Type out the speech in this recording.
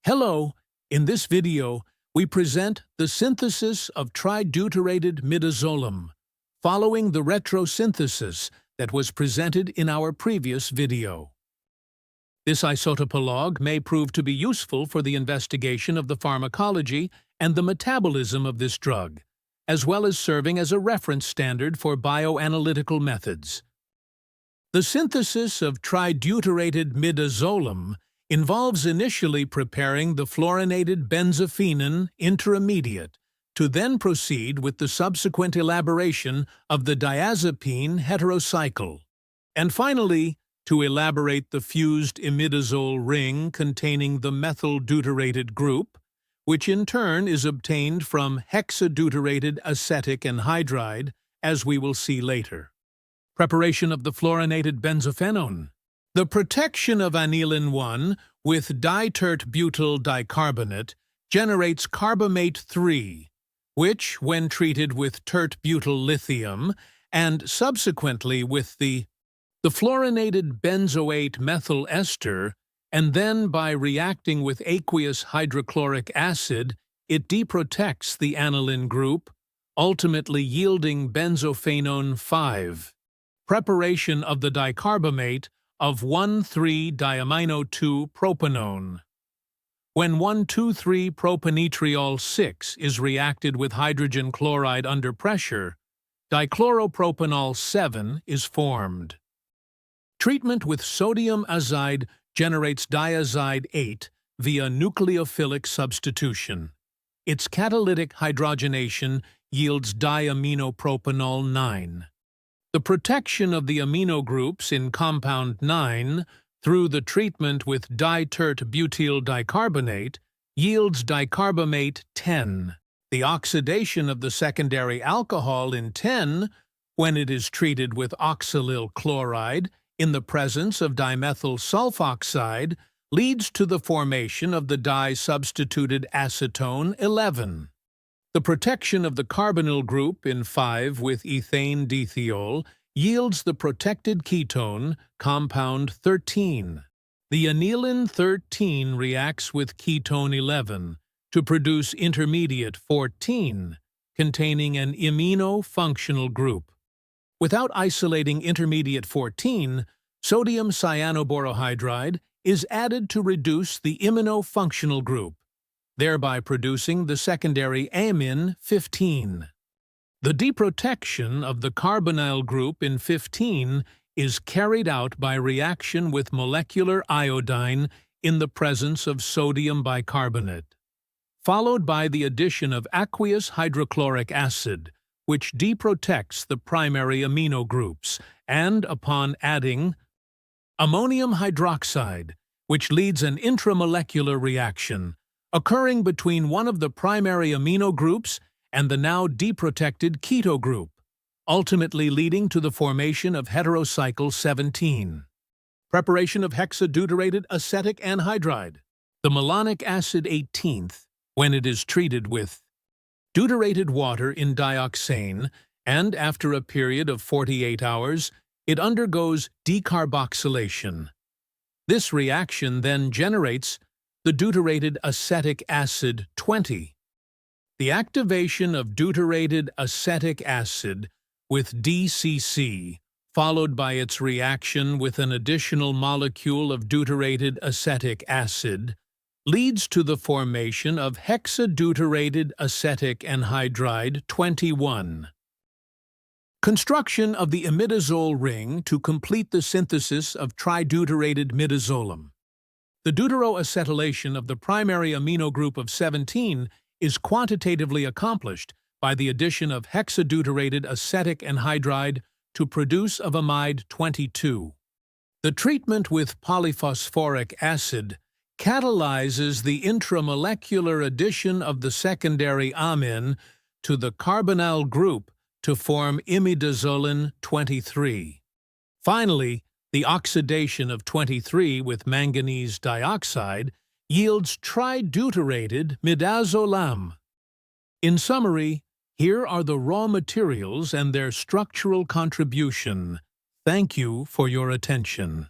Hello! In this video, we present the synthesis of trideutyrated midazolam, following the retrosynthesis that was presented in our previous video. This isotopologue may prove to be useful for the investigation of the pharmacology and the metabolism of this drug, as well as serving as a reference standard for bioanalytical methods. The synthesis of trideutyrated midazolam involves initially preparing the fluorinated benzophenone intermediate to then proceed with the subsequent elaboration of the diazepine heterocycle, and finally to elaborate the fused imidazole ring containing the methyl deuterated group, which in turn is obtained from hexadeutyrated acetic anhydride, as we will see later. Preparation of the fluorinated benzophenone. The protection of aniline-1 with ditert-butyl dicarbonate generates carbamate-3, which, when treated with tert-butyl lithium and subsequently with the fluorinated benzoate methyl ester, and then by reacting with aqueous hydrochloric acid, it deprotects the aniline group, ultimately yielding benzophenone 5. Preparation of the dicarbamate of 1,3-diamino-2-propanone. When 1,2,3-propanetriol-6 is reacted with hydrogen chloride under pressure, dichloropropanyl 7 is formed. Treatment with sodium azide generates diazide 8 via nucleophilic substitution. Its catalytic hydrogenation yields diaminopropanol 9. The protection of the amino groups in compound 9 through the treatment with ditert-butyl dicarbonate yields dicarbamate 10. The oxidation of the secondary alcohol in 10, when it is treated with oxalyl chloride in the presence of dimethyl sulfoxide, leads to the formation of the di-substituted acetone 11. The protection of the carbonyl group in 5 with ethane dithiol yields the protected ketone, compound 13. The aniline 13 reacts with ketone 11 to produce intermediate 14, containing an imino-functional group. Without isolating intermediate 14, sodium cyanoborohydride is added to reduce the imino-functional group, thereby producing the secondary amine 15. The deprotection of the carbonyl group in 15 is carried out by reaction with molecular iodine in the presence of sodium bicarbonate, followed by the addition of aqueous hydrochloric acid, which deprotects the primary amino groups, and upon adding ammonium hydroxide, which leads an intramolecular reaction, occurring between one of the primary amino groups and the now deprotected keto group, ultimately leading to the formation of heterocycle 17. Preparation of hexadeutyrated acetic anhydride. The malonic acid 18th, when it is treated with deuterated water in dioxane, and after a period of 48 hours, it undergoes decarboxylation. This reaction then generates the deuterated acetic acid 20. The activation of deuterated acetic acid with DCC, followed by its reaction with an additional molecule of deuterated acetic acid, leads to the formation of hexadeutyrated acetic anhydride 21. Construction of the imidazole ring to complete the synthesis of trideutyrated midazolam. The deuteroacetylation of the primary amino group of 17 is quantitatively accomplished by the addition of hexadeutyrated acetic anhydride to produce of amide 22. The treatment with polyphosphoric acid catalyzes the intramolecular addition of the secondary amine to the carbonyl group to form imidazoline 23. Finally, the oxidation of 23 with manganese dioxide yields trideutyrated midazolam. In summary, here are the raw materials and their structural contribution. Thank you for your attention.